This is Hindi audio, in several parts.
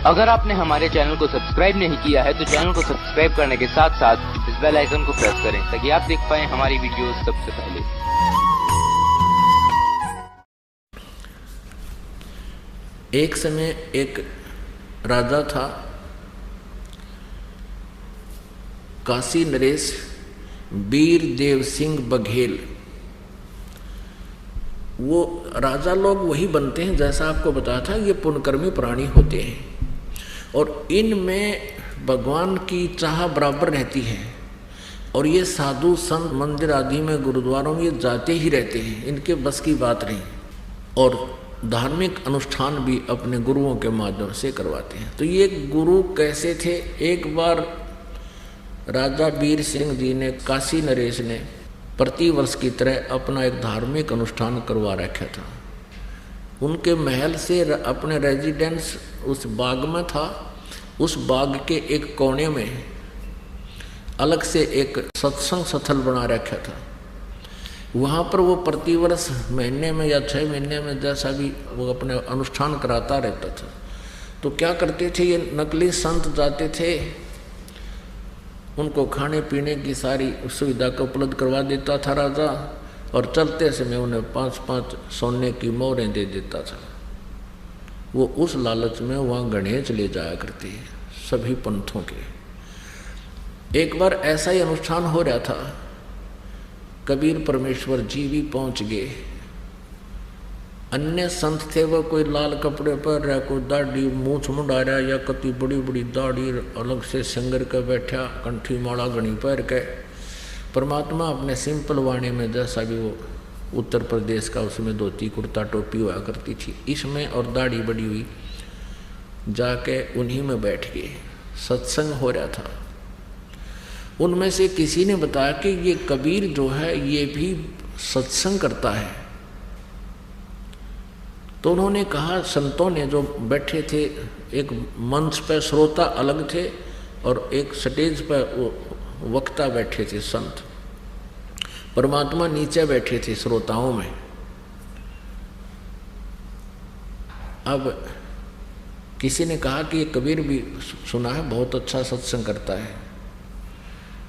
अगर आपने हमारे चैनल को सब्सक्राइब नहीं किया है तो चैनल को सब्सक्राइब करने के साथ साथ इस बेल आइकन को प्रेस करें ताकि आप देख पाएं हमारी वीडियोस सबसे पहले। एक समय एक राजा था, काशी नरेश वीर देव सिंह बघेल। वो राजा लोग वही बनते हैं जैसा आपको बताया था, ये पुण्यकर्मी प्राणी होते हैं और इनमें भगवान की चाह बराबर रहती है। और ये साधु संत मंदिर आदि में गुरुद्वारों में ये जाते ही रहते हैं, इनके बस की बात नहीं। और धार्मिक अनुष्ठान भी अपने गुरुओं के माध्यम से करवाते हैं। तो ये गुरु कैसे थे? एक बार राजा वीर सिंह जी ने, काशी नरेश ने प्रतिवर्ष की तरह अपना एक धार्मिक अनुष्ठान करवा रखा था। उनके महल से अपने रेजिडेंस उस बाग में था। उस बाग के एक कोने में अलग से एक सत्संग स्थल बना रखा था। वहाँ पर वो प्रतिवर्ष महीने में या 6 महीने में जैसा भी वो अपने अनुष्ठान कराता रहता था। तो क्या करते थे, ये नकली संत जाते थे, उनको खाने पीने की सारी सुविधा को उपलब्ध करवा देता था राजा, और चलते समय उन्हें 5-5 सोने की मोहरें दे देता था। वो उस लालच में वहाँ गणेश ले जाया करते हैं सभी पंथों के। एक बार ऐसा ही अनुष्ठान हो रहा था, कबीर परमेश्वर जी भी पहुँच गए। अन्य संत थे, वो कोई लाल कपड़े पर रहा, कोई दाढ़ी मूछ मुंडा रहा, या कति बड़ी बड़ी दाढ़ी अलग से सिंगर के बैठा, कंठी माला गणी पैर के। परमात्मा अपने सिंपल वाणी में जैसा भी वो उत्तर प्रदेश का, उसमें धोती कुर्ता टोपी हुआ करती थी, इसमें और दाढ़ी बड़ी हुई, जाके उन्हीं में बैठ गए। सत्संग हो रहा था। उनमें से किसी ने बताया कि ये कबीर जो है ये भी सत्संग करता है। तो उन्होंने कहा, संतों ने जो बैठे थे, एक मंच पर श्रोता अलग थे और एक स्टेज पर वक्ता बैठे थे संत। परमात्मा नीचे बैठे थे श्रोताओं में। अब किसी ने कहा कि ये कबीर भी सुना है, बहुत अच्छा सत्संग करता है।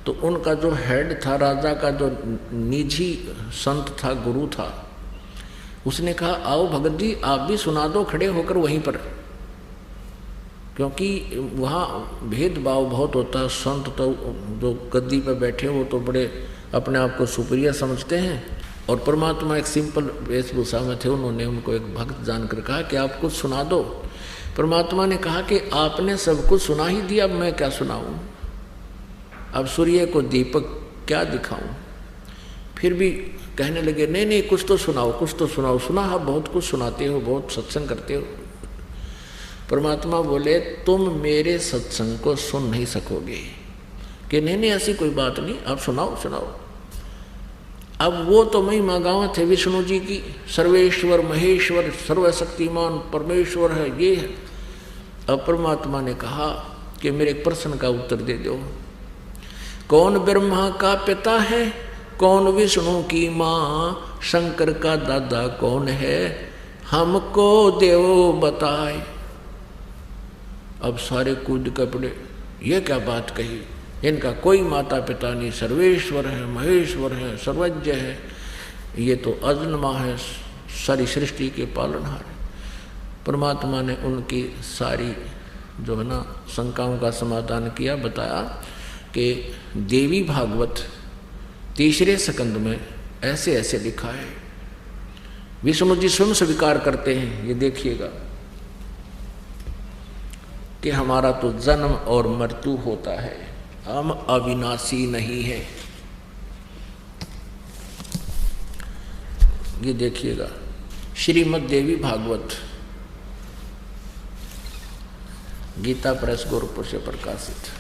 तो उनका जो हेड था, राजा का जो निजी संत था, गुरु था, उसने कहा, आओ भगत जी आप भी सुना दो खड़े होकर वहीं पर, क्योंकि वहाँ भेदभाव बहुत होता है। संत तो जो गद्दी पर बैठे वो तो बड़े अपने आप को सुपीरियर समझते हैं, और परमात्मा एक सिंपल वेशभूषा में थे। उन्होंने उनको एक भक्त जानकर कहा कि आप कुछ सुना दो। परमात्मा ने कहा कि आपने सब कुछ सुना ही दिया, अब मैं क्या सुनाऊँ? अब सूर्य को दीपक क्या दिखाऊँ? फिर भी कहने लगे, नहीं नहीं कुछ तो सुनाओ, कुछ तो सुनाओ। सुना आप बहुत कुछ सुनाते हो, बहुत सत्संग करते हो। परमात्मा बोले, तुम मेरे सत्संग को सुन नहीं सकोगे। कि नहीं नहीं ऐसी कोई बात नहीं, आप सुनाओ सुनाओ। अब वो तो महिमा गाँव थे विष्णु जी की, सर्वेश्वर महेश्वर सर्वशक्तिमान परमेश्वर है, ये है। अब परमात्मा ने कहा कि मेरे एक प्रश्न का उत्तर दे दो। कौन ब्रह्मा का पिता है, कौन विष्णु की माँ, शंकर का दादा कौन है, हमको देवो बताए। अब सारे कूद कपड़े, ये क्या बात कही, इनका कोई माता पिता नहीं, सर्वेश्वर है महेश्वर है सर्वज्ञ है, ये तो अजन्मा है, सारी सृष्टि के पालनहार है। परमात्मा ने उनकी सारी जो है ना शंकाओं का समाधान किया, बताया कि देवी भागवत 3रे स्कंद में ऐसे ऐसे लिखा है। विष्णु जी स्वयं स्वीकार करते हैं, ये देखिएगा कि हमारा तो जन्म और मृत्यु होता है, हम अविनाशी नहीं है। ये देखिएगा, श्रीमद् देवी भागवत, गीता प्रेस गोरखपुर से प्रकाशित।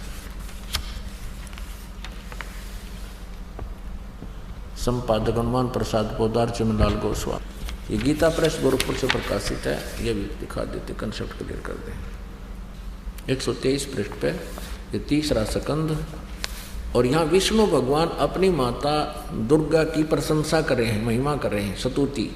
संपादक हनुमान प्रसाद पोदार चिमनलाल गोस्वामी। ये गीता प्रेस गोरखपुर से प्रकाशित है। ये भी दिखा देते, कंसेप्ट क्लियर कर दें। 123 पृष्ठ पे ये 3रा स्कंद। और यहाँ विष्णु भगवान अपनी माता दुर्गा की प्रशंसा कर रहे हैं, महिमा कर रहे हैं, स्तुति।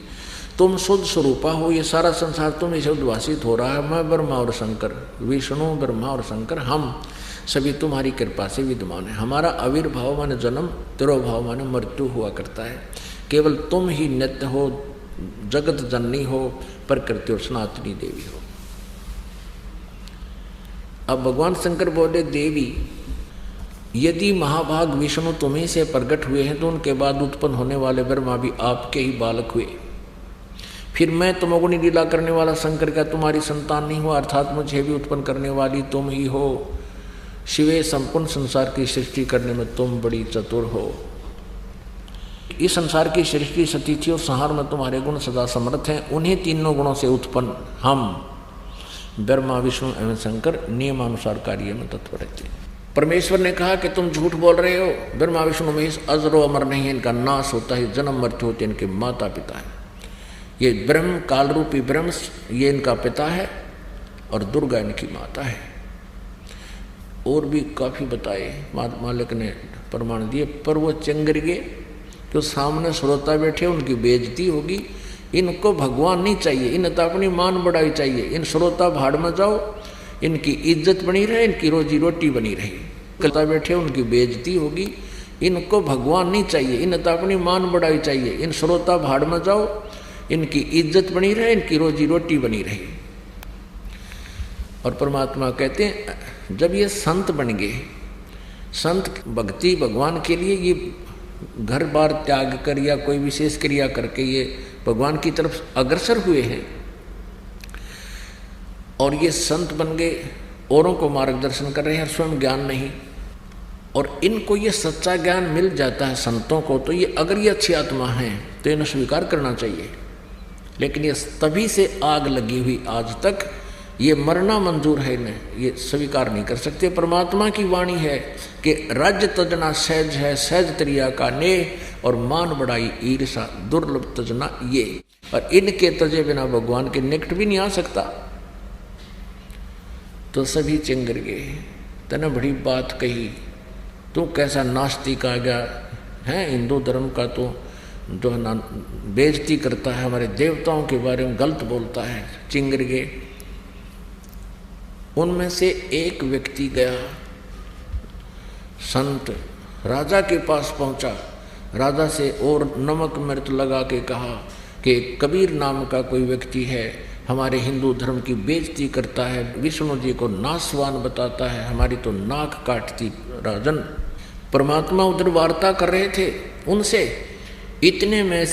तुम शुद्ध स्वरूपा हो, ये सारा संसार तुम ही से उद्भासित हो रहा है। मैं ब्रह्मा और शंकर, विष्णु ब्रह्मा और शंकर, हम सभी तुम्हारी कृपा से विद्यमान है। हमारा आविर्भाव माने जन्म, तिरोभाव माने मृत्यु हुआ करता है। केवल तुम ही नित्य हो, जगत जननी हो, प्रकृति और सनातनी देवी हो। अब भगवान शंकर बोले, देवी यदि महाभाग विष्णु तुम्ही से प्रकट हुए हैं तो उनके बाद उत्पन्न होने वाले ब्रह्मा भी आपके ही बालक हुए। फिर मैं तमोगुणी लीला करने वाला शंकर का तुम्हारी संतान नहीं हुआ, अर्थात मुझे भी उत्पन्न करने वाली तुम ही हो। शिवे संपूर्ण संसार की सृष्टि करने में तुम बड़ी चतुर हो। इस संसार की सृष्टि सतीथि और संहार में तुम्हारे गुण सदा समर्थ हैं। उन्हीं तीनों गुणों से उत्पन्न हम ब्रह्मा विष्णु एवं शंकर नियमानुसार कार्य में तत्पर रहते हैं। परमेश्वर ने कहा कि तुम झूठ बोल रहे हो, ब्रह्मा विष्णु महेश अजरो अमर नहीं है, इनका नाश होता है, जन्म मृत्यु होते इनके माता पिता हैं। ये ब्रह्म काल रूपी ब्रह्म ये इनका पिता है और दुर्गा इनकी माता है। और भी काफ़ी बताए मालिक ने प्रमाण दिए, पर वो चंगरगे जो सामने श्रोता बैठे उनकी बेइज्जती होगी। इनको भगवान नहीं चाहिए, इन्हें तो अपनी मान बढ़ाई चाहिए। इन श्रोता भाड़ में जाओ, इनकी इज्जत बनी रहे, इनकी रोजी रोटी बनी रहे। श्रोता बैठे उनकी बेइज्जती होगी, इनको भगवान नहीं चाहिए, इन्हें तो अपनी मान बढ़ाई चाहिए। इन श्रोता भाड़ में जाओ, इनकी इज्जत बनी रहे, इनकी रोजी रोटी बनी रहे। और परमात्मा कहते हैं जब ये संत बन गए, संत भक्ति भगवान के लिए ये घर बार त्याग कर या कोई विशेष क्रिया करके ये भगवान की तरफ अग्रसर हुए हैं और ये संत बन गए, औरों को मार्गदर्शन कर रहे हैं, स्वयं ज्ञान नहीं। और इनको ये सच्चा ज्ञान मिल जाता है संतों को, तो ये अगर ये अच्छी आत्मा हैं तो इन्हें स्वीकार करना चाहिए। लेकिन ये तभी से आग लगी हुई आज तक, ये मरना मंजूर है, इन्हें ये स्वीकार नहीं कर सकते। परमात्मा की वाणी है कि राज्य तजना सहज है, सहज त्रिया का नेह, और मान बढ़ाई ईर्षा दुर्लभ तजना ये। और इनके तजे बिना भगवान के निकट भी नहीं आ सकता। तो सभी चिंगर गए, तने बड़ी बात कही, तू कैसा नास्तिक आ गया है, हिंदू धर्म का तो जो है ना बेइज्जती करता है, हमारे देवताओं के बारे में गलत बोलता है। चिंगर गए। उनमें से एक व्यक्ति गया, संत राजा के पास पहुंचा, राजा से और नमक मिर्च लगा के कहा कि कबीर नाम का कोई व्यक्ति है, हमारे हिंदू धर्म की बेइज्जती करता है, विष्णु जी को नासवान बताता है, हमारी तो नाक काटती। राजन परमात्मा उधर वार्ता कर रहे थे उनसे, इतने में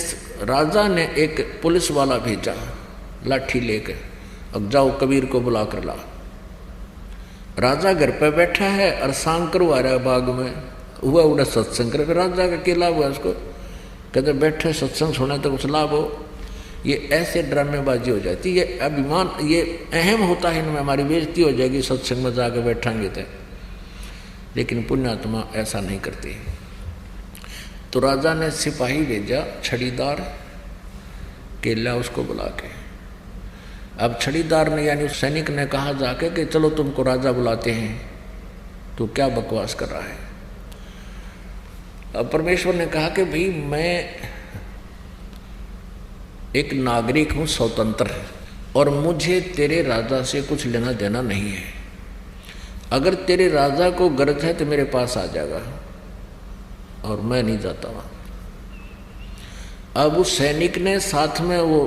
राजा ने एक पुलिस वाला भेजा लाठी लेकर, अब जाओ कबीर को बुला कर ला। राजा घर पे बैठा है और सांग करवा रहा है बाग में, हुआ उड़ा सत्संग कर, राजा का क्या लाभ हुआ उसको, कहते बैठे सत्संग सुना तो कुछ लाभ हो। ये ऐसे ड्रामेबाजी हो जाती है, ये अभिमान, ये अहम होता है इनमें, हमारी बेइज्जती हो जाएगी सत्संग में जाकर बैठांगे तो। लेकिन पुण्यात्मा ऐसा नहीं करते। तो राजा ने सिपाही भेजा छड़ीदार के ला उसको बुला के। अब छड़ीदार ने यानी उस सैनिक ने कहा जाके कि चलो तुमको राजा बुलाते हैं, तो क्या बकवास कर रहा है। अब परमेश्वर ने कहा कि भाई मैं एक नागरिक हूँ, स्वतंत्र है, और मुझे तेरे राजा से कुछ लेना देना नहीं है। अगर तेरे राजा को गरज है तो मेरे पास आ जाएगा, और मैं नहीं जाता वहाँ। अब उस सैनिक ने साथ में वो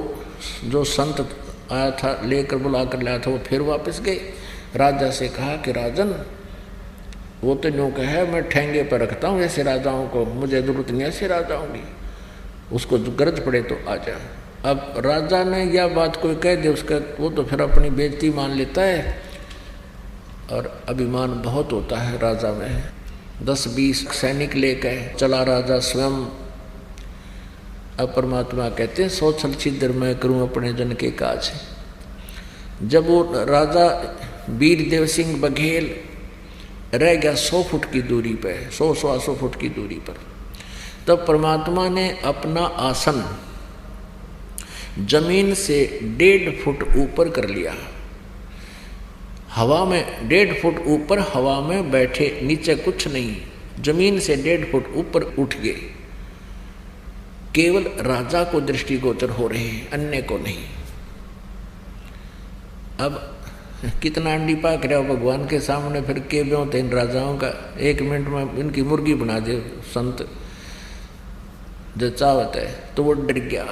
जो संत आया था लेकर बुला कर लाया था, वो फिर वापस गए। राजा से कहा कि राजन वो तो यूँ कहे मैं ठेंगे पर रखता हूँ ऐसे राजाओं को, मुझे जरूरत नहीं ऐसे राजाओं की, उसको गरज पड़े तो आ जा। अब राजा ने यह बात कोई कह दे उसका, वो तो फिर अपनी बेइज्जती मान लेता है, और अभिमान बहुत होता है राजा में। 10-20 सैनिक लेकर चला राजा स्वयं। अब परमात्मा कहते हैं सो छल छिद्र मैं करूं अपने जन के काज। जब वो राजा वीरदेव सिंह बघेल रह गया 100 फुट की दूरी पर, 100-125 फुट की दूरी पर, तब परमात्मा ने अपना आसन जमीन से 1.5 फुट ऊपर कर लिया। हवा में 1.5 फुट ऊपर हवा में बैठे, नीचे कुछ नहीं, जमीन से 1.5 फुट ऊपर उठ गए केवल राजा को दृष्टिगोचर हो रहे हैं, अन्य को नहीं। अब कितना अंडी पाक रहा हो भगवान के सामने, फिर के ब्यों इन राजाओं का। 1 मिनट में इनकी मुर्गी बना दे संत जो चाहत है। तो वो डर गया,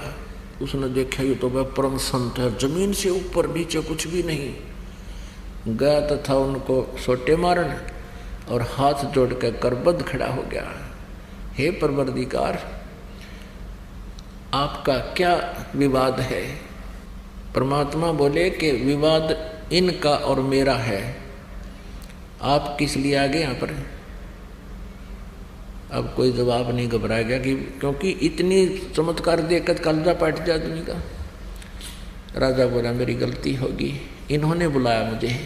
उसने देखा ये तो वह परम संत है, जमीन से ऊपर नीचे कुछ भी नहीं। गया तथा उनको सोटे मारन और हाथ जोड़ कर करबद्ध खड़ा हो गया। हे परवरदिगार, आपका क्या विवाद है? परमात्मा बोले कि विवाद इनका और मेरा है, आप किस लिए आ गए यहाँ पर? अब कोई जवाब नहीं, घबरा गया कि क्योंकि इतनी चमत्कार देखकर कलजा पाट जाए आदमी का। राजा बोला मेरी गलती होगी, इन्होंने बुलाया मुझे।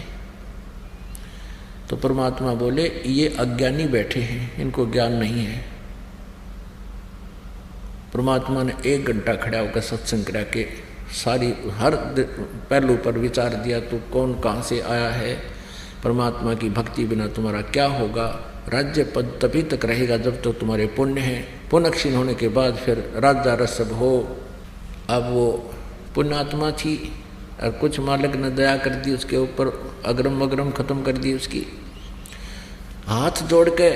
तो परमात्मा बोले ये अज्ञानी बैठे हैं, इनको ज्ञान नहीं है। परमात्मा ने 1 घंटा खड़ा होकर सत्संग करा के सारी हर पहलू पर विचार दिया। तू कौन, कहाँ से आया है, परमात्मा की भक्ति बिना तुम्हारा क्या होगा, राज्य पद तभी तक रहेगा जब तक तुम्हारे पुण्य हैं, पुण्य क्षीण होने के बाद फिर राजा रसब हो। अब वो पुण्यात्मा थी और कुछ मालिक ने दया कर दी उसके ऊपर, अग्रम अग्रम खत्म कर दी उसकी। हाथ जोड़ के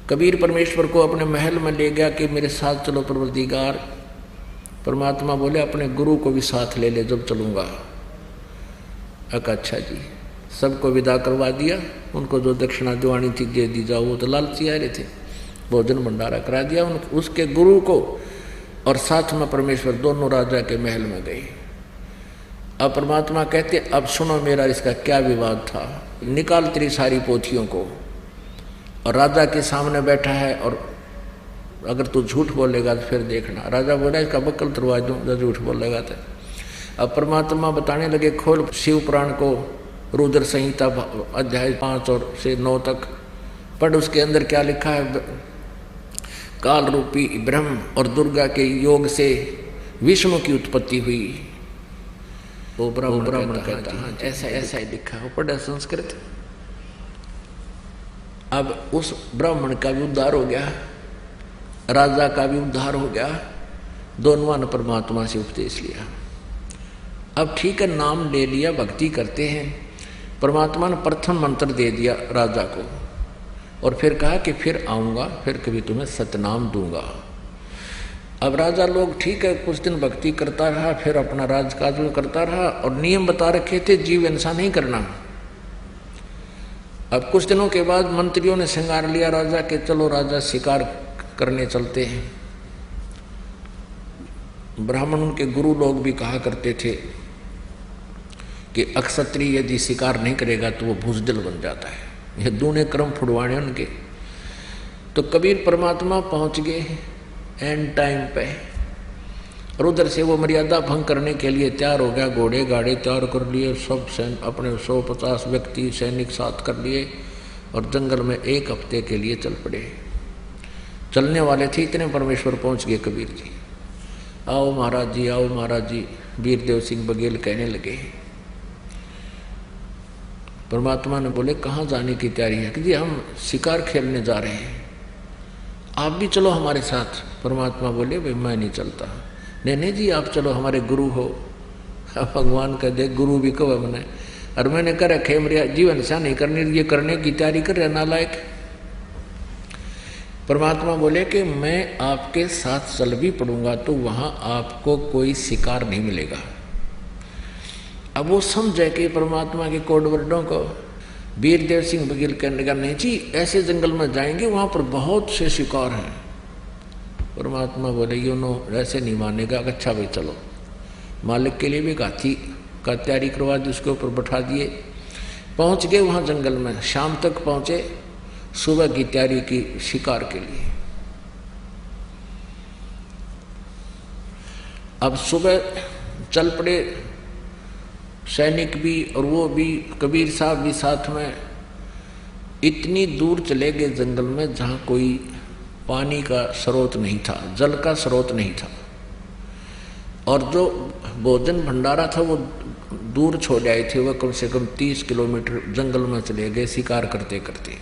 कबीर परमेश्वर को अपने महल में ले गया कि मेरे साथ चलो परवरदिगार। परमात्मा बोले अपने गुरु को भी साथ ले ले जब चलूँगा। अच्छा जी, सबको विदा करवा दिया। उनको जो दक्षिणा दिवानी थी दे दी जाओ, वो तो लालची आ रहे थे। भोजन भंडारा करा दिया उसके गुरु को, और साथ में परमेश्वर दोनों राजा के महल में गए। अब परमात्मा कहते अब सुनो मेरा इसका क्या विवाद था, निकाल तेरी सारी पोथियों को। और राजा के सामने बैठा है और अगर तू झूठ बोलेगा तो फिर देखना। राजा बोला इसका बक्कल तुड़वा दूँ जब झूठ बोलेगा तो। अब परमात्मा बताने लगे खोल शिव पुराण को, रुद्र संहिता अध्याय 5 और से 9 तक पढ़। उसके अंदर क्या लिखा है, काल रूपी ब्रह्म और दुर्गा के योग से विष्णु की उत्पत्ति हुई। वो ब्राह्मण कहता है ऐसा ही लिखा है, वो पढ़ा संस्कृत। अब उस ब्राह्मण का भी उद्धार हो गया, राजा का भी उद्धार हो गया, दोनों ने परमात्मा से उपदेश लिया। अब ठीक है, नाम ले लिया, भक्ति करते हैं। परमात्मा ने प्रथम मंत्र दे दिया राजा को और फिर कहा कि फिर आऊँगा, फिर कभी तुम्हें सतनाम दूंगा। अब राजा लोग ठीक है कुछ दिन भक्ति करता रहा, फिर अपना राजकाज में करता रहा और नियम बता रखे थे जीव हिंसा नहीं करना। अब कुछ दिनों के बाद मंत्रियों ने श्रृंगार लिया राजा के, चलो राजा शिकार करने चलते हैं। ब्राह्मण उनके गुरु लोग भी कहा करते थे कि अक्षत्रिय यदि शिकार नहीं करेगा तो वो भूजदल बन जाता है। ये दूने क्रम फुड़वाने उनके। तो कबीर परमात्मा पहुंच गए एंड टाइम पे, और उधर से वो मर्यादा भंग करने के लिए तैयार हो गया। घोड़े गाड़े तैयार कर लिए, सब अपने 150 व्यक्ति सैनिक साथ कर लिए और जंगल में 1 हफ्ते के लिए चल पड़े। चलने वाले थे इतने परमेश्वर पहुंच गए कबीर जी। आओ महाराज जी, आओ महाराज जी, वीरदेव सिंह बघेल कहने लगे। परमात्मा ने बोले कहाँ जाने की तैयारी है? कि जी हम शिकार खेलने जा रहे हैं, आप भी चलो हमारे साथ। परमात्मा बोले भाई मैं नहीं चलता। नहीं जी आप चलो, हमारे गुरु हो। भगवान का देख गुरु भी कब मैंने, और मैंने कर रखे मेरा जीवन सा नहीं करने, ये करने की तैयारी कर रहे नालायक। परमात्मा बोले कि मैं आपके साथ चल भी पड़ूंगा तो वहां आपको कोई शिकार नहीं मिलेगा। अब वो समझे कि परमात्मा के कोड वर्डों को। वीरदेव सिंह बघेल कहने का नहीं जी ऐसे जंगल में जाएंगे वहां पर बहुत से शिकार हैं। परमात्मा बोले यू नो ऐसे नहीं मानेगा। अच्छा भाई चलो। मालिक के लिए भी हाथी का तैयारी करवा दी, उसके ऊपर बैठा दिए। पहुंच गए वहां जंगल में, शाम तक पहुंचे, सुबह की तैयारी की शिकार के लिए। अब सुबह चल पड़े सैनिक भी और वो भी, कबीर साहब भी साथ में। इतनी दूर चले गए जंगल में जहाँ कोई पानी का स्रोत नहीं था, जल का स्रोत नहीं था, और जो भोजन भंडारा था वो दूर छोड़ आए थे। वह कम से कम 30 किलोमीटर जंगल में चले गए शिकार करते करते।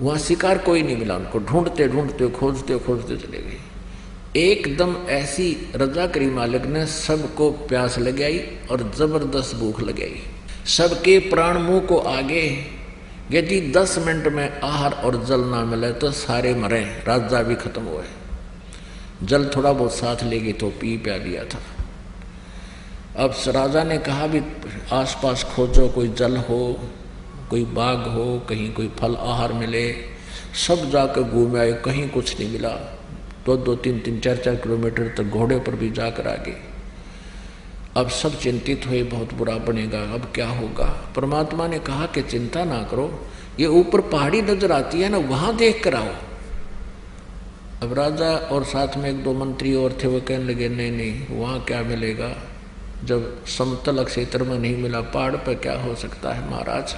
वहाँ शिकार कोई नहीं मिला उनको, ढूंढते ढूंढते खोजते खोजते चले गए। एकदम ऐसी रजा करी मालिक ने, सबको प्यास लग आई और जबरदस्त भूख लग आई। सबके प्राण मुंह को आगे, यदि 10 मिनट में आहार और जल ना मिले तो सारे मरे, राजा भी खत्म हुए। जल थोड़ा बहुत साथ ले गए तो पी प्या लिया था। अब राजा ने कहा भी आसपास खोजो, कोई जल हो, कोई बाग हो, कहीं कोई फल आहार मिले। सब जाकर घूम आए, कहीं कुछ नहीं मिला। 2-2, 3-3, 4-4 किलोमीटर तक घोड़े पर भी जाकर आ गए। अब सब चिंतित हुए, बहुत बुरा बनेगा, अब क्या होगा। परमात्मा ने कहा कि चिंता ना करो, ये ऊपर पहाड़ी नजर आती है ना, वहां देख कर आओ। अब राजा और साथ में 1-2 मंत्री और थे, वो कहने लगे नहीं नहीं, वहां क्या मिलेगा, जब समतल क्षेत्र में नहीं मिला, पहाड़ पर क्या हो सकता है महाराज।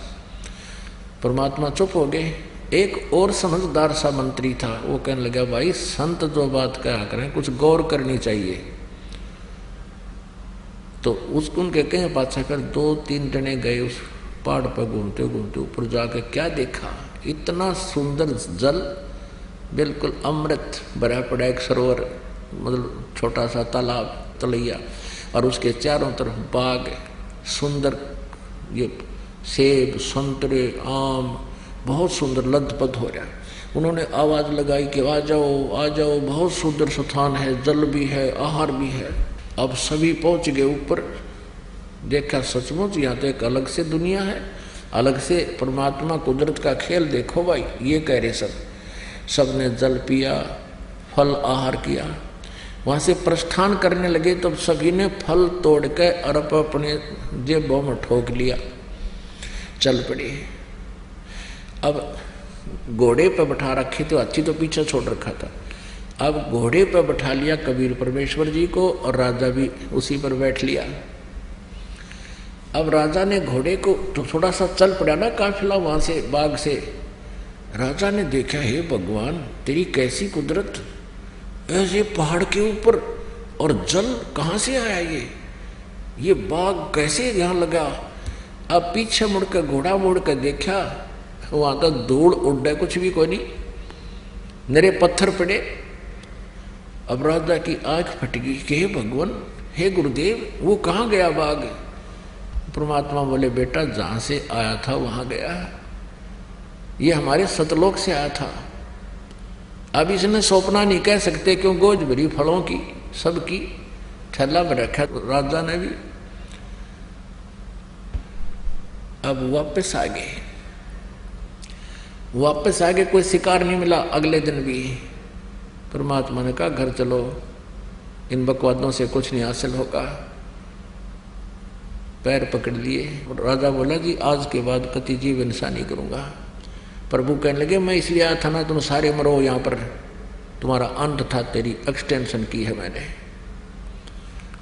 परमात्मा चुप हो गए। एक और समझदार सा मंत्री था, वो कहने लगा भाई संत जो बात कहा करें कुछ गौर करनी चाहिए। तो उसको उनके कहीं बादशाह कर 2-3 जने गए उस पहाड़ पर, घूमते घूमते ऊपर जाकर क्या देखा, इतना सुंदर जल, बिल्कुल अमृत भरा पड़ा एक सरोवर, मतलब छोटा सा तालाब तलैया, और उसके चारों तरफ बाग, सुंदर ये सेब, संतरे, आम, बहुत सुंदर लदपद हो रहा है। उन्होंने आवाज लगाई कि आ जाओ आ जाओ, बहुत सुंदर स्थान है, जल भी है, आहार भी है। अब सभी पहुंच गए ऊपर, देखा सचमुच यहाँ तो एक अलग से दुनिया है, अलग से परमात्मा कुदरत का खेल देखो भाई। ये कह रहे सब ने जल पिया, फल आहार किया। वहां से प्रस्थान करने लगे तो सभी ने फल तोड़ के और अपने जेबों में ठोक लिया, चल पड़े। अब घोड़े पर बैठा रखे थे, हाथी तो पीछे छोड़ रखा था। अब घोड़े पर बैठा लिया कबीर परमेश्वर जी को, और राजा भी उसी पर बैठ लिया। अब राजा ने घोड़े को तो थोड़ा सा चल पड़ा ना काफिला वहां से, बाग से। राजा ने देखा, हे भगवान तेरी कैसी कुदरत, ऐसे पहाड़ के ऊपर, और जल कहाँ से आया, ये बाग कैसे यहाँ लगा। अब पीछे मुड़कर घोड़ा मोड़कर देखा, वहां तो धूल उड़, कुछ भी कोई नहीं, नरे पत्थर पड़े। अब राजा की आंख फट गई कि हे भगवान, हे गुरुदेव, वो कहाँ गया बाग। परमात्मा बोले बेटा जहां से आया था वहां गया, ये हमारे सतलोक से आया था। अब इसने सौंपना नहीं कह सकते, क्यों गोज भरी फलों की सबकी थैला में रखा राजा ने भी। अब वापस आ गए, कोई शिकार नहीं मिला। अगले दिन भी परमात्मा ने कहा घर चलो, इन बकवादों से कुछ नहीं हासिल होगा। पैर पकड़ लिए। राजा बोला जी आज के बाद कति जीव हिंसा नहीं करूंगा। प्रभु कहने लगे मैं इसलिए आया था ना, तुम सारे मरो यहाँ पर, तुम्हारा अंत था, तेरी एक्सटेंशन की है मैंने।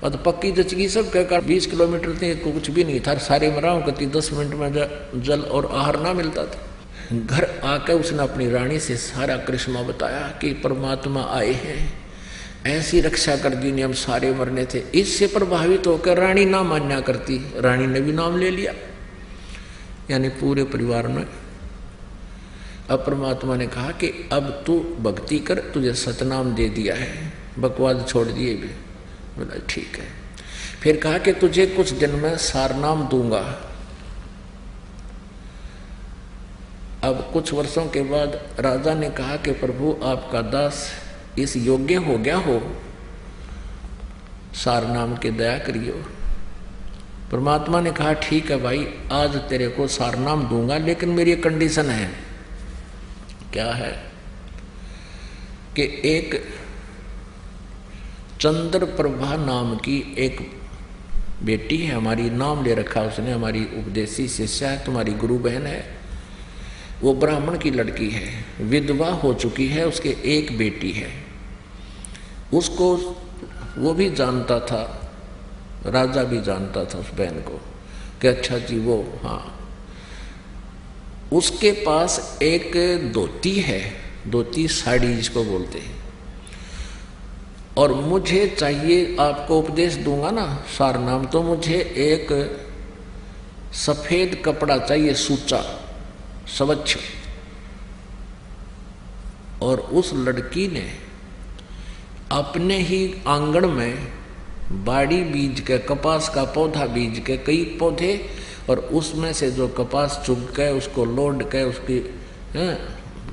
और तो पक्की जचगी सब कहकर 20 किलोमीटर थे, कुछ भी नहीं था, सारे मराओ कति 10 मिनट में जल और आहार ना मिलता था। घर आकर उसने अपनी रानी से सारा करिश्मा बताया कि परमात्मा आए हैं, ऐसी रक्षा कर दी, हम सारे मरने थे। इससे प्रभावित होकर रानी ना मान्या करती, रानी ने भी नाम ले लिया, यानी पूरे परिवार ने। अब परमात्मा ने कहा कि अब तू भक्ति कर, तुझे सतनाम दे दिया है, बकवाद छोड़ दिए भी। बोला ठीक है। फिर कहा कि तुझे कुछ दिन में सारनाम दूंगा। अब कुछ वर्षों के बाद राजा ने कहा कि प्रभु आपका दास इस योग्य हो गया हो, सारनाम के दया करियो। परमात्मा ने कहा ठीक है भाई, आज तेरे को सारनाम दूंगा, लेकिन मेरी कंडीशन है। क्या है कि एक चंद्र प्रभा नाम की एक बेटी है हमारी, नाम ले रखा उसने, हमारी उपदेशी शिष्या है, तुम्हारी गुरु बहन है। वो ब्राह्मण की लड़की है, विधवा हो चुकी है, उसके एक बेटी है। उसको वो भी जानता था, राजा भी जानता था उस बहन को कि अच्छा जी वो, हाँ उसके पास एक धोती है, धोती साड़ी जिसको बोलते हैं, और मुझे चाहिए, आपको उपदेश दूंगा ना सारनाम, तो मुझे एक सफेद कपड़ा चाहिए, सूचा स्वच्छ, और उस लड़की ने अपने ही आंगन में बाड़ी बीज के, कपास का पौधा बीज के, कई पौधे, और उसमें से जो कपास चुग के उसको लोड के उसकी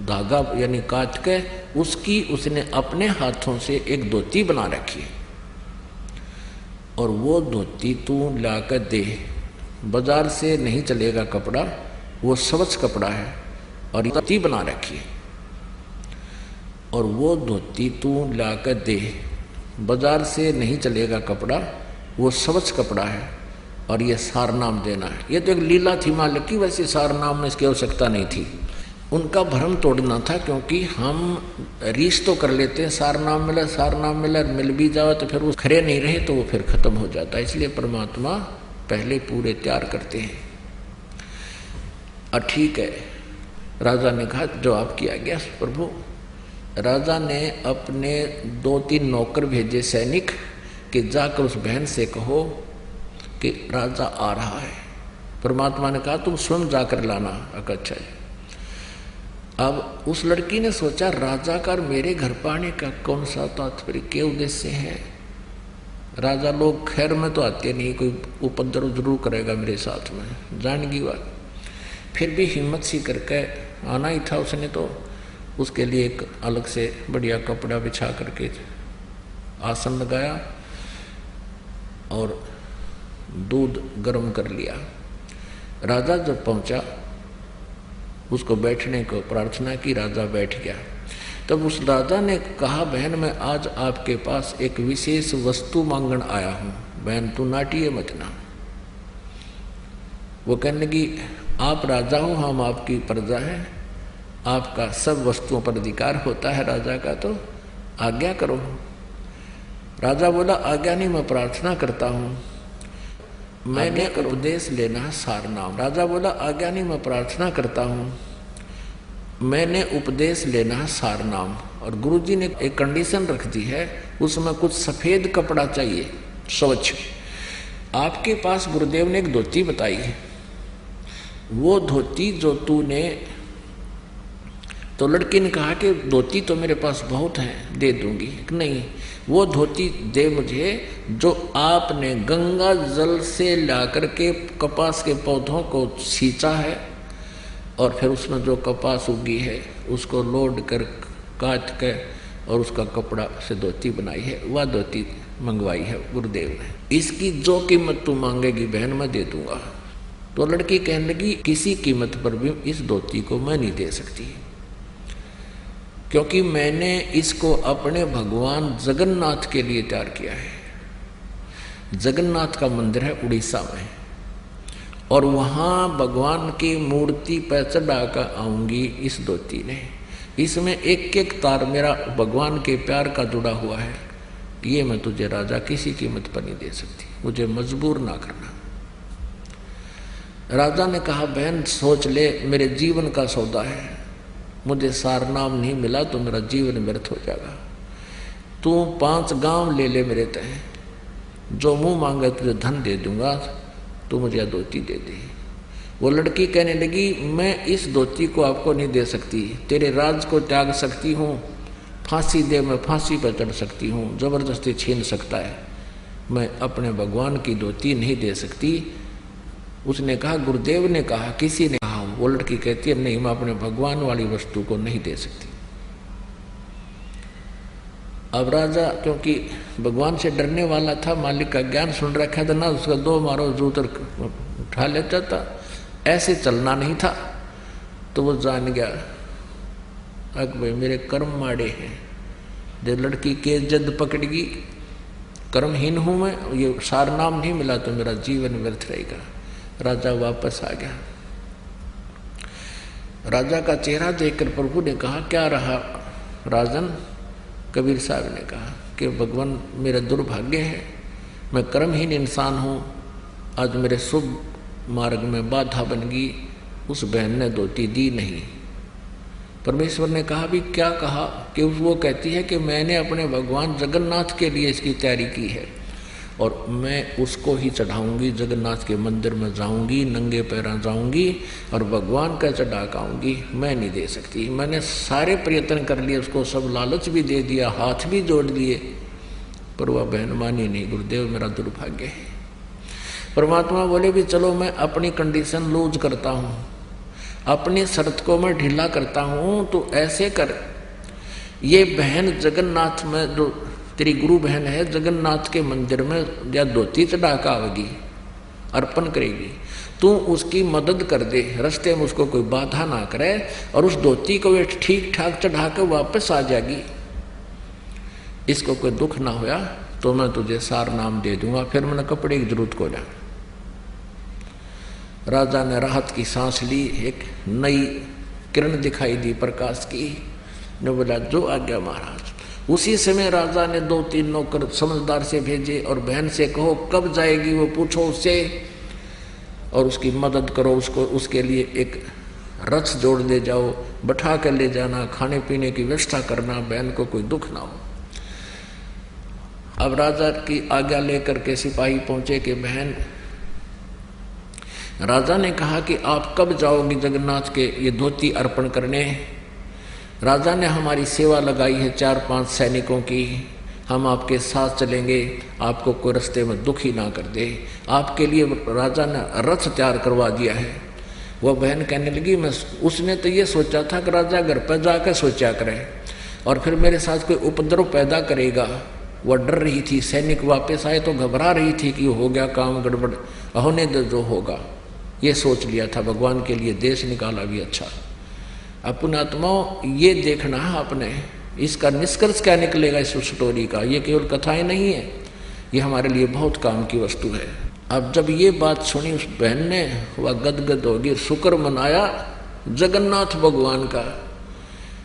धागा यानी काट के उसकी उसने अपने हाथों से एक धोती बना रखी, और वो धोती तू ला कर दे, बाजार से नहीं चलेगा कपड़ा, वो स्वच्छ कपड़ा है, और धोती बना रखी है, और वो धोती तू ला कर दे, बाजार से नहीं चलेगा कपड़ा, वो स्वच्छ कपड़ा है, और ये सारनाम देना है। ये तो एक लीला थी मालिक की, वैसे सारनाम में इसकी आवश्यकता नहीं थी। उनका भ्रम तोड़ना था, क्योंकि हम रीस तो कर लेते हैं, सारनाम मिला, मिल भी जाओ तो फिर वो खरे नहीं रहे तो वो फिर खत्म हो जाता है। इसलिए परमात्मा पहले पूरे तैयार करते हैं। और ठीक है, राजा ने कहा जवाब किया गया प्रभु। राजा ने अपने 2-3 नौकर भेजे सैनिक कि जाकर उस बहन से कहो कि राजा आ रहा है। परमात्मा ने कहा तुम स्वयं जाकर लाना। अच्छा है। अब उस लड़की ने सोचा राजा का मेरे घर पर आने का कौन सा तात्पर्य, क्या उद्देश्य है? राजा लोग खैर में तो आते नहीं, कोई उपद्रव जरूर करेगा मेरे साथ में, जान की बात। फिर भी हिम्मत सी करके आना ही था उसने, तो उसके लिए एक अलग से बढ़िया कपड़ा बिछा करके आसन लगाया और दूध गर्म कर लिया। राजा जब पहुंचा उसको बैठने को प्रार्थना की, राजा बैठ गया। तब उस राजा ने कहा बहन मैं आज आपके पास एक विशेष वस्तु मांगन आया हूं, बहन तू नाटिए मत ना। वो कहने लगी आप राजा हो, हम आपकी प्रजा हैं, आपका सब वस्तुओं पर अधिकार होता है राजा का, तो आज्ञा करो। राजा बोला आज्ञा नहीं, मैं प्रार्थना करता हूं, मैंने उपदेश लेना सारनाम। राजा बोला आज्ञा नहीं, मैं प्रार्थना करता हूं, मैंने उपदेश लेना सारनाम। और गुरुजी ने एक कंडीशन रख दी है, उसमें कुछ सफेद कपड़ा चाहिए स्वच्छ। आपके पास गुरुदेव ने एक धोती बताई है, वो धोती जो तूने, तो लड़की ने कहा कि धोती तो मेरे पास बहुत है, दे दूंगी। नहीं, वो धोती दे मुझे जो आपने गंगा जल से लाकर के कपास के पौधों को सींचा है, और फिर उसमें जो कपास उगी है उसको लोड कर काट कर और उसका कपड़ा से धोती बनाई है, वह धोती मंगवाई है गुरुदेव ने। इसकी जो कीमत तू मांगेगी बहन मैं दे दूंगा। तो लड़की कहने लगी किसी कीमत पर भी इस धोती को मैं नहीं दे सकती, क्योंकि मैंने इसको अपने भगवान जगन्नाथ के लिए तैयार किया है। जगन्नाथ का मंदिर है उड़ीसा में, और वहाँ भगवान की मूर्ति पर चढ़ा कर आऊँगी इस धोती ने। इसमें एक एक तार मेरा भगवान के प्यार का जुड़ा हुआ है, ये मैं तुझे राजा किसी कीमत पर नहीं दे सकती, मुझे मजबूर ना करना। राजा ने कहा बहन सोच ले, मेरे जीवन का सौदा है, मुझे सारनाम नहीं मिला तो मेरा जीवन व्यर्थ हो जाएगा। तू 5 गांव ले ले मेरे तय, जो मुंह मांगे तुझे धन दे दूंगा, तू मुझे धोती दे दे। वो लड़की कहने लगी मैं इस धोती को आपको नहीं दे सकती, तेरे राज को त्याग सकती हूँ, फांसी दे मैं फांसी पर चढ़ सकती हूँ, जबरदस्ती छीन सकता है, मैं अपने भगवान की धोती नहीं दे सकती। उसने कहा गुरुदेव ने कहा, किसी ने कहा? वो लड़की कहती है नहीं, मैं अपने भगवान वाली वस्तु को नहीं दे सकती। अब राजा क्योंकि भगवान से डरने वाला था, मालिक का ज्ञान सुन रखा था ना, उसका 2 मारो जूतर उठा लेता था, ऐसे चलना नहीं था। तो वो जान गया अक भाई मेरे कर्म माड़े हैं, जब लड़की के जद पकड़गी, कर्महीन हूं मैं, ये सारनाम नहीं मिला तो मेरा जीवन व्यर्थ रहेगा। राजा वापस आ गया। राजा का चेहरा देखकर प्रभु ने कहा क्या रहा राजन? कबीर साहब ने कहा कि भगवान मेरा दुर्भाग्य है, मैं कर्महीन इंसान हूँ, आज मेरे शुभ मार्ग में बाधा बन गई, उस बहन ने धोती दी नहीं। परमेश्वर ने कहा भी क्या कहा? कि वो कहती है कि मैंने अपने भगवान जगन्नाथ के लिए इसकी तैयारी की है, और मैं उसको ही चढ़ाऊंगी, जगन्नाथ के मंदिर में जाऊंगी, नंगे पैरा जाऊंगी और भगवान का चढ़ा के आऊंगी। मैं नहीं दे सकती। मैंने सारे प्रयत्न कर लिए, उसको सब लालच भी दे दिया, हाथ भी जोड़ दिए, पर वह बहन मानी नहीं। गुरुदेव मेरा दुर्भाग्य है। परमात्मा बोले भी चलो मैं अपनी कंडीशन लूज करता हूँ, अपनी शर्त को मैं ढीला करता हूँ, तो ऐसे कर, ये बहन जगन्नाथ में जो तेरी गुरु बहन है, जगन्नाथ के मंदिर में या धोती चढ़ा के आवेगी, अर्पण करेगी, तू उसकी मदद कर दे, रास्ते में उसको कोई बाधा ना करे, और उस धोती को वे ठीक ठाक चढ़ा कर वापस आ जाएगी, इसको कोई दुख ना होया तो मैं तुझे सार नाम दे दूंगा, फिर मैंने कपड़े की जरूरत को ना। राजा ने राहत की सांस ली, एक नई किरण दिखाई दी प्रकाश की, ने बोला जो आज्ञा महाराज। उसी समय राजा ने 2-3 नौकर समझदार से भेजे और बहन से कहो कब जाएगी वो पूछो उससे, और उसकी मदद करो, उसको उसके लिए एक रथ जोड़ ले जाओ, बैठा कर ले जाना, खाने पीने की व्यवस्था करना, बहन को कोई दुख ना हो। अब राजा की आज्ञा लेकर के सिपाही पहुंचे कि बहन, राजा ने कहा कि आप कब जाओगी जगन्नाथ के ये धोती अर्पण करने। राजा ने हमारी सेवा लगाई है 4-5 सैनिकों की, हम आपके साथ चलेंगे, आपको कोई रास्ते में दुख ही ना कर दे। आपके लिए राजा ने रथ तैयार करवा दिया है। वह बहन कहने लगी मैं, उसने तो ये सोचा था कि राजा घर पर जाकर सोचा करे और फिर मेरे साथ कोई उपद्रव पैदा करेगा। वह डर रही थी, सैनिक वापस आए तो घबरा रही थी कि हो गया काम गड़बड़, होने दो जो होगा, ये सोच लिया था। भगवान के लिए देश निकाला भी अच्छा। अपने आत्माओं ये देखना है आपने, इसका निष्कर्ष क्या निकलेगा इस स्टोरी का। ये केवल कथाएं नहीं है, ये हमारे लिए बहुत काम की वस्तु है। अब जब ये बात सुनी उस बहन ने, वह गदगद होगी, शुक्र मनाया जगन्नाथ भगवान का।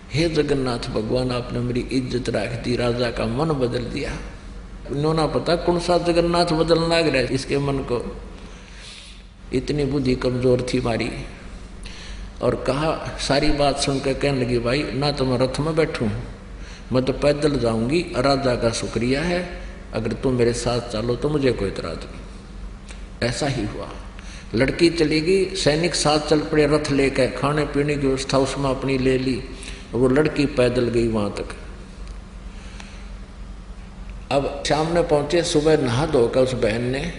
हे जगन्नाथ भगवान, आपने मेरी इज्जत रख दी, राजा का मन बदल दिया। इन्होंने पता कौन सा जगन्नाथ बदलना लग रहा है इसके मन को, इतनी बुद्धि कमजोर थी हमारी। और कहा, सारी बात सुनकर कहने लगी भाई ना तो मैं रथ में बैठूं, मैं तो पैदल जाऊंगी, राजा का शुक्रिया है, अगर तुम मेरे साथ चलो तो मुझे कोई इतराज नहीं। ऐसा ही हुआ, लड़की चलेगी, सैनिक साथ चल पड़े रथ लेकर, खाने पीने की व्यवस्था उसमें अपनी ले ली, वो लड़की पैदल गई वहां तक। अब शाम में पहुंचे, सुबह नहा धोकर उस बहन ने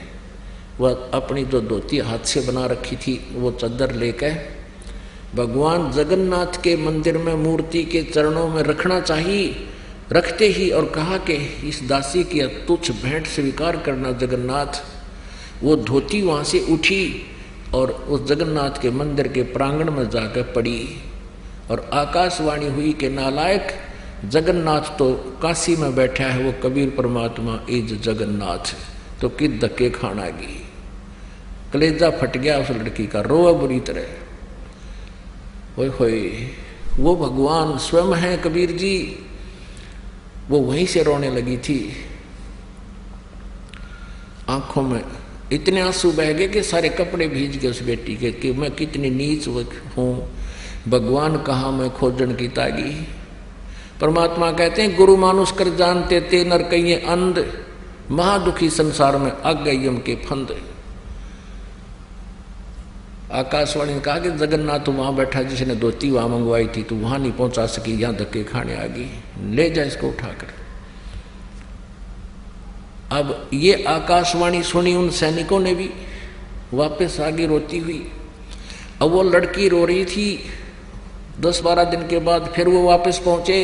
वह अपनी जो धोती हाथ से बना रखी थी वो चादर लेकर भगवान जगन्नाथ के मंदिर में मूर्ति के चरणों में रखना चाहिए, रखते ही और कहा कि इस दासी की तुच्छ भेंट स्वीकार करना जगन्नाथ। वो धोती वहाँ से उठी और उस जगन्नाथ के मंदिर के प्रांगण में जाकर पड़ी और आकाशवाणी हुई कि नालायक, जगन्नाथ तो काशी में बैठा है, वो कबीर परमात्मा इज जगन्नाथ, तो किस धक्के खाना गई। कलेजा फट गया उस लड़की का, रोआ बुरी तरह। ओए होए, वो भगवान स्वयं है कबीर जी। वो वहीं से रोने लगी थी, आंखों में इतने आंसू बह गए कि सारे कपड़े भीज गए उस बेटी के, कि मैं कितनी नीच हूँ, भगवान कहाँ मैं खोजन की तागी। परमात्मा कहते हैं गुरु मानुष कर जानते ते नर कहिए अंध, महादुखी संसार में अग गई यम के फंद। आकाशवाणी ने कहा कि जगन्नाथ वहां बैठा, जिसने धोती वहां मंगवाई थी, तो वहां नहीं पहुंचा सकी, यहां धक्के खाने आ गई, ले जा इसको उठाकर। अब ये आकाशवाणी सुनी उन सैनिकों ने भी, वापस आगे रोती हुई। अब वो लड़की रो रही थी। 10-12 दिन के बाद फिर वो वापस पहुंचे।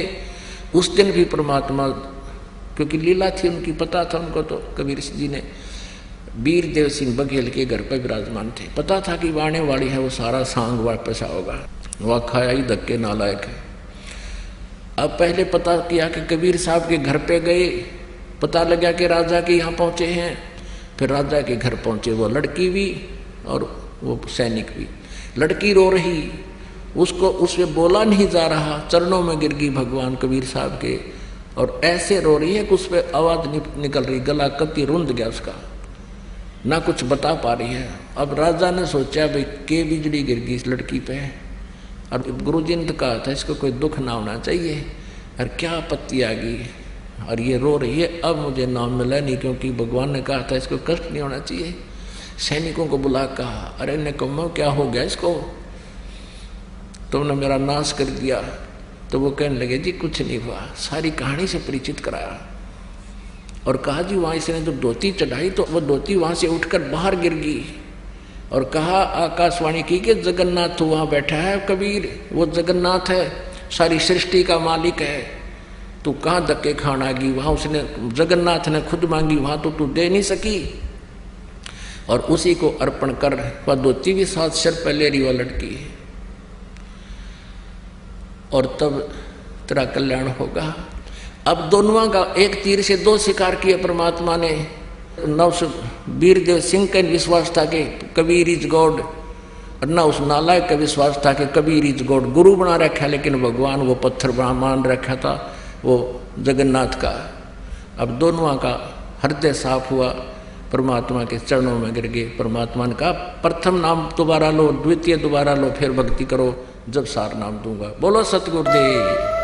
उस दिन भी परमात्मा, क्योंकि लीला थी उनकी, पता था उनको, तो कबीर जी ने वीर देव सिंह बघेल के घर पर विराजमान थे, पता था कि आने वाली है वो सारा सांग वापस आओगा, वह खाया ही धक्के नालायक है। अब पहले पता किया कि कबीर साहब के घर पे गए, पता लगा कि राजा के यहाँ पहुँचे हैं, फिर राजा के घर पहुँचे, वो लड़की भी और वो सैनिक भी। लड़की रो रही, उसको उससे बोला नहीं जा रहा, चरणों में गिर गई भगवान कबीर साहब के, और ऐसे रो रही है कि उस पर आवाज़ निकल रही, गला कति रुंध गया उसका, ना कुछ बता पा रही है। अब राजा ने सोचा भाई के बिजली गिर गई इस लड़की पे, और गुरुजी ने तो कहा था इसको कोई दुख ना होना चाहिए, और क्या आपत्ति आ गई, और ये रो रही है, अब मुझे नाम मिला नहीं, क्योंकि भगवान ने कहा था इसको कष्ट नहीं होना चाहिए। सैनिकों को बुला कहा, अरे निकम्मो क्या हो गया इसको, तुमने मेरा नाश कर दिया। तो वो कहने लगे जी कुछ नहीं हुआ, सारी कहानी से परिचित कराया और कहा जी वहाँ इसने जो धोती चढ़ाई तो वो धोती वहाँ से उठकर बाहर गिर गई, और कहा आकाशवाणी की कि जगन्नाथ वहाँ बैठा है कबीर, वो जगन्नाथ है, सारी सृष्टि का मालिक है, तू कहाँ धक्के खाना गई, वहाँ उसने जगन्नाथ ने खुद मांगी, वहाँ तो तू दे नहीं सकी, और उसी को अर्पण कर। वह धोती भी 7 सिर पर ले रही वह लड़की, और तब तेरा कल्याण होगा। अब दोनों का एक तीर से 2 शिकार किए परमात्मा ने। न उस वीरदेव सिंह का विश्वास था कि कबीर इज गॉड, और न उस नालायक का विश्वास था कि कबीर इज गॉड। गुरु बना रखा, लेकिन भगवान वो पत्थर मान रखा था वो जगन्नाथ का। अब दोनों का हृदय साफ हुआ, परमात्मा के चरणों में गिर गए। परमात्मा ने कहा प्रथम नाम दोबारा लो, द्वितीय दोबारा लो, फिर भक्ति करो, जब सार नाम दूंगा। बोलो सतगुरुदेव।